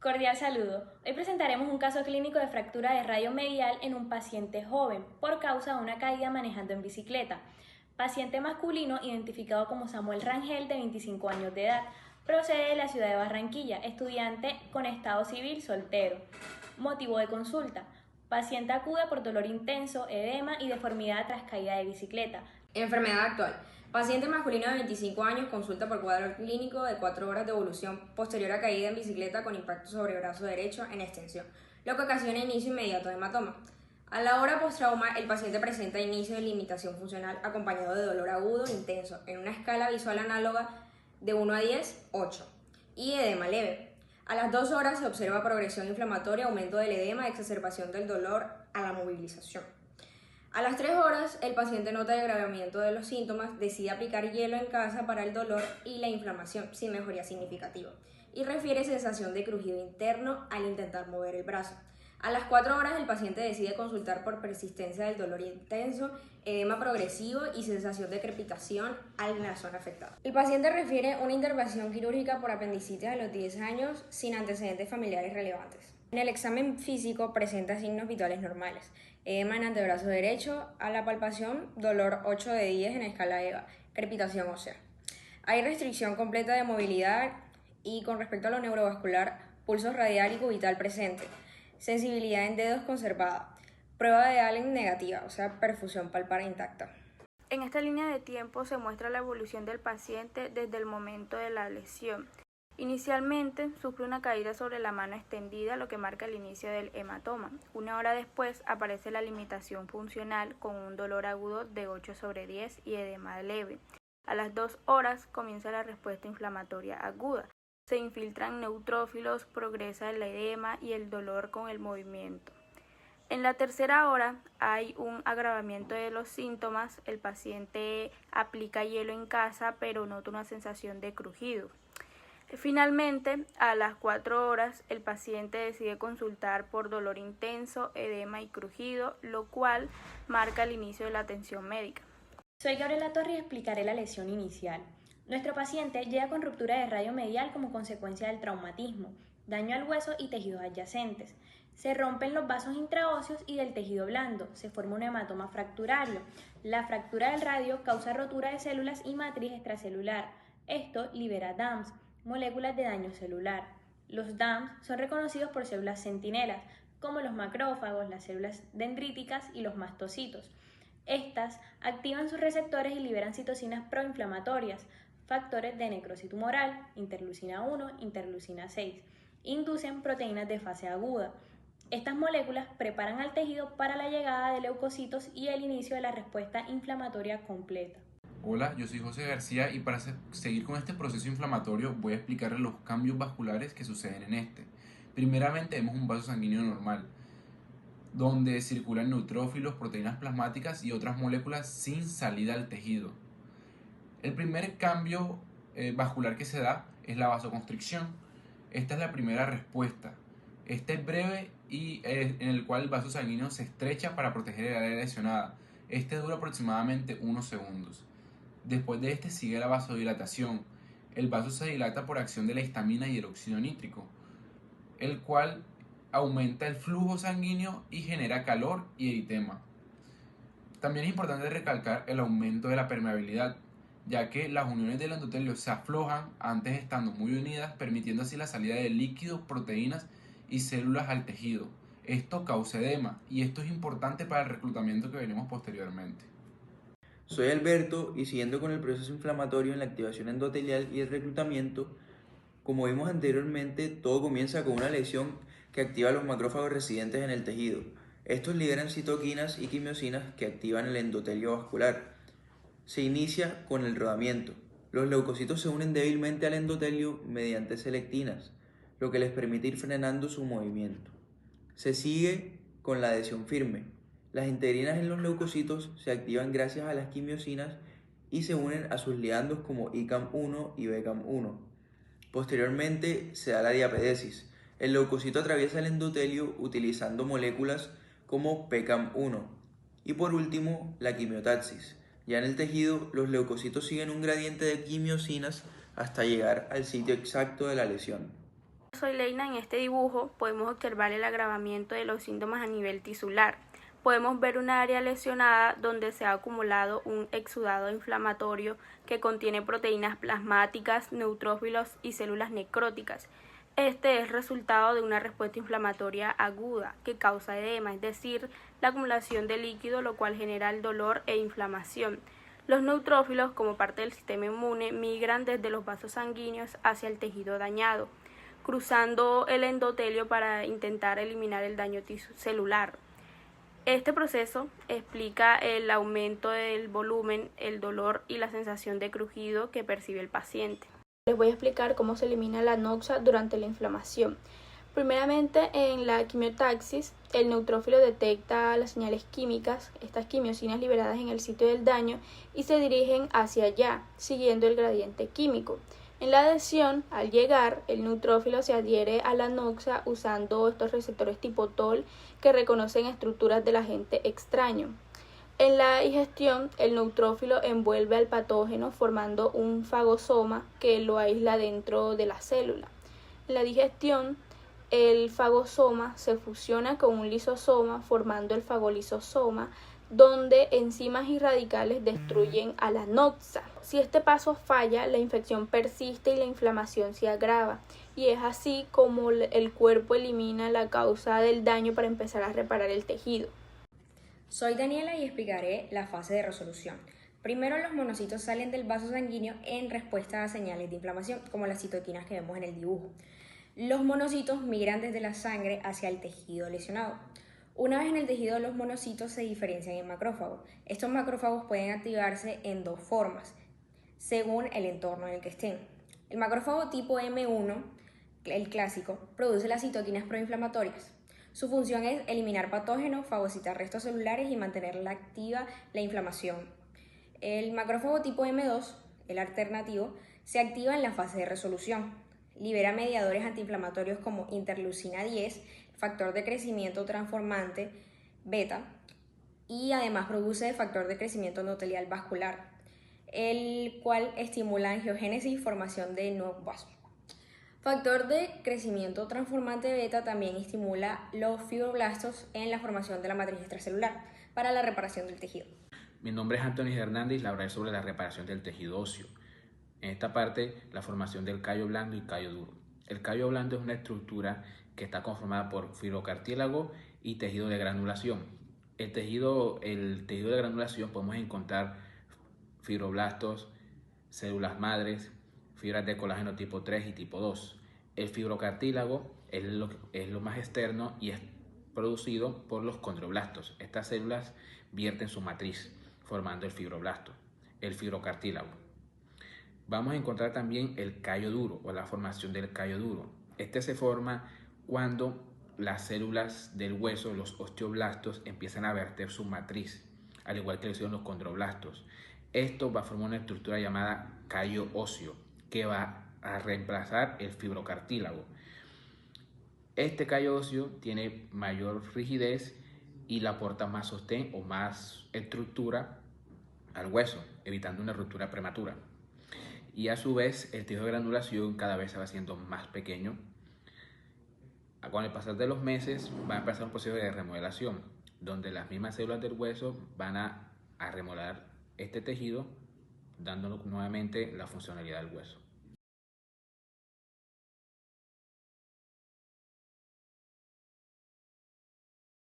Cordial saludo. Hoy presentaremos un caso clínico de fractura de radio medial en un paciente joven por causa de una caída manejando en bicicleta. Paciente masculino identificado como Samuel Rangel, de 25 años de edad. Procede de la ciudad de Barranquilla, estudiante con estado civil soltero. Motivo de consulta: paciente acude por dolor intenso, edema y deformidad tras caída de bicicleta. Enfermedad actual: paciente masculino de 25 años consulta por cuadro clínico de 4 horas de evolución posterior a caída en bicicleta con impacto sobre brazo derecho en extensión, lo que ocasiona inicio inmediato de hematoma. A la hora postrauma, el paciente presenta inicio de limitación funcional acompañado de dolor agudo intenso en una escala visual análoga de 1 a 10, 8, y edema leve. A las 2 horas se observa progresión inflamatoria, aumento del edema, exacerbación del dolor a la movilización. A las 3 horas, el paciente nota el agravamiento de los síntomas, decide aplicar hielo en casa para el dolor y la inflamación sin mejoría significativa, y refiere sensación de crujido interno al intentar mover el brazo. A las 4 horas, el paciente decide consultar por persistencia del dolor intenso, edema progresivo y sensación de crepitación en la zona afectada. El paciente refiere una intervención quirúrgica por apendicitis a los 10 años sin antecedentes familiares relevantes. En el examen físico presenta signos vitales normales: edema en antebrazo derecho, a la palpación, dolor 8 de 10 en escala EVA, crepitación ósea. Hay restricción completa de movilidad y, con respecto a lo neurovascular, pulso radial y cubital presente, sensibilidad en dedos conservada, prueba de Allen negativa, o sea, perfusión palpar intacta. En esta línea de tiempo se muestra la evolución del paciente desde el momento de la lesión. Inicialmente sufre una caída sobre la mano extendida, lo que marca el inicio del hematoma. Una hora después aparece la limitación funcional con un dolor agudo de 8 sobre 10 y edema leve. A las 2 horas comienza la respuesta inflamatoria aguda. Se infiltran neutrófilos, progresa el edema y el dolor con el movimiento. En la tercera hora hay un agravamiento de los síntomas. El paciente aplica hielo en casa, pero nota una sensación de crujido. Finalmente, a las 4 horas, el paciente decide consultar por dolor intenso, edema y crujido, lo cual marca el inicio de la atención médica. Soy Gabriela Torres y explicaré la lesión inicial. Nuestro paciente llega con ruptura de radio medial como consecuencia del traumatismo, daño al hueso y tejidos adyacentes. Se rompen los vasos intraóseos y del tejido blando, se forma un hematoma fracturario. La fractura del radio causa rotura de células y matriz extracelular. Esto libera DAMPs, moléculas de daño celular. Los DAMPs son reconocidos por células centinelas, como los macrófagos, las células dendríticas y los mastocitos. Estas activan sus receptores y liberan citocinas proinflamatorias, factores de necrosis tumoral, interleucina 1, interleucina 6. Inducen proteínas de fase aguda. Estas moléculas preparan al tejido para la llegada de leucocitos y el inicio de la respuesta inflamatoria completa. Hola, yo soy José García y para seguir con este proceso inflamatorio voy a explicarles los cambios vasculares que suceden en este. Primeramente vemos un vaso sanguíneo normal, donde circulan neutrófilos, proteínas plasmáticas y otras moléculas sin salida al tejido. El primer cambio vascular que se da es la vasoconstricción. Esta es la primera respuesta. Esta es breve y en el cual el vaso sanguíneo se estrecha para proteger el área lesionada. Este dura aproximadamente unos segundos. Después de este sigue la vasodilatación. El vaso se dilata por acción de la histamina y el óxido nítrico, el cual aumenta el flujo sanguíneo y genera calor y eritema. También es importante recalcar el aumento de la permeabilidad, ya que las uniones del endotelio se aflojan antes estando muy unidas, permitiendo así la salida de líquidos, proteínas y células al tejido. Esto causa edema y esto es importante para el reclutamiento que veremos posteriormente. Soy Alberto y siguiendo con el proceso inflamatorio en la activación endotelial y el reclutamiento, como vimos anteriormente, todo comienza con una lesión que activa los macrófagos residentes en el tejido. Estos liberan citoquinas y quimiosinas que activan el endotelio vascular. Se inicia con el rodamiento. Los leucocitos se unen débilmente al endotelio mediante selectinas, lo que les permite ir frenando su movimiento. Se sigue con la adhesión firme. Las integrinas en los leucocitos se activan gracias a las quimiosinas y se unen a sus ligandos como ICAM1 y BCAM1. Posteriormente se da la diapedesis. El leucocito atraviesa el endotelio utilizando moléculas como PCAM1. Y por último, la quimiotaxis. Ya en el tejido, los leucocitos siguen un gradiente de quimiosinas hasta llegar al sitio exacto de la lesión. Soy Leina. En este dibujo podemos observar el agravamiento de los síntomas a nivel tisular. Podemos ver un área lesionada donde se ha acumulado un exudado inflamatorio que contiene proteínas plasmáticas, neutrófilos y células necróticas. Este es resultado de una respuesta inflamatoria aguda que causa edema, es decir, la acumulación de líquido, lo cual genera el dolor e inflamación. Los neutrófilos, como parte del sistema inmune, migran desde los vasos sanguíneos hacia el tejido dañado, cruzando el endotelio para intentar eliminar el daño celular. Este proceso explica el aumento del volumen, el dolor y la sensación de crujido que percibe el paciente. Les voy a explicar cómo se elimina la noxa durante la inflamación. Primeramente, en la quimiotaxis, el neutrófilo detecta las señales químicas, estas quimiosinas liberadas en el sitio del daño, y se dirigen hacia allá, siguiendo el gradiente químico. En la adhesión, al llegar, el neutrófilo se adhiere a la noxa usando estos receptores tipo TOL que reconocen estructuras del agente extraño. En la digestión, el neutrófilo envuelve al patógeno formando un fagosoma que lo aísla dentro de la célula. En la digestión, el fagosoma se fusiona con un lisosoma formando el fagolisosoma, donde enzimas y radicales destruyen a la noxa. Si este paso falla, la infección persiste y la inflamación se agrava, y es así como el cuerpo elimina la causa del daño para empezar a reparar el tejido. Soy Daniela y explicaré la fase de resolución. Primero, los monocitos salen del vaso sanguíneo en respuesta a señales de inflamación, como las citoquinas que vemos en el dibujo. Los monocitos migran desde la sangre hacia el tejido lesionado. Una vez en el tejido, los monocitos se diferencian en macrófagos. Estos macrófagos pueden activarse en dos formas, según el entorno en el que estén. El macrófago tipo M1, el clásico, produce las citoquinas proinflamatorias. Su función es eliminar patógenos, fagocitar restos celulares y mantener activa la inflamación. El macrófago tipo M2, el alternativo, se activa en la fase de resolución. Libera mediadores antiinflamatorios como interleucina 10, factor de crecimiento transformante beta, y además produce factor de crecimiento endotelial vascular, el cual estimula angiogénesis y formación de nuevos vasos. Factor de crecimiento transformante beta también estimula los fibroblastos en la formación de la matriz extracelular para la reparación del tejido. Mi nombre es Anthony Hernández y le hablaré sobre la reparación del tejido óseo. En esta parte, la formación del callo blando y callo duro. El callo blando es una estructura que está conformada por fibrocartílago y tejido de granulación. El tejido de granulación podemos encontrar fibroblastos, células madres, fibras de colágeno tipo 3 y tipo 2. El fibrocartílago es lo más externo y es producido por los condroblastos. Estas células vierten su matriz, formando el fibroblasto, el fibrocartílago. Vamos a encontrar también el callo duro o la formación del callo duro. Este se forma cuando las células del hueso, los osteoblastos, empiezan a verter su matriz, al igual que lo hicieron los condroblastos. Esto va a formar una estructura llamada callo óseo, que va a reemplazar el fibrocartílago. Este callo óseo tiene mayor rigidez y le aporta más sostén o más estructura al hueso, evitando una ruptura prematura. Y a su vez, el tejido de granulación cada vez se va haciendo más pequeño. Con el pasar de los meses va a empezar un proceso de remodelación, donde las mismas células del hueso van a remodelar este tejido, dándonos nuevamente la funcionalidad del hueso.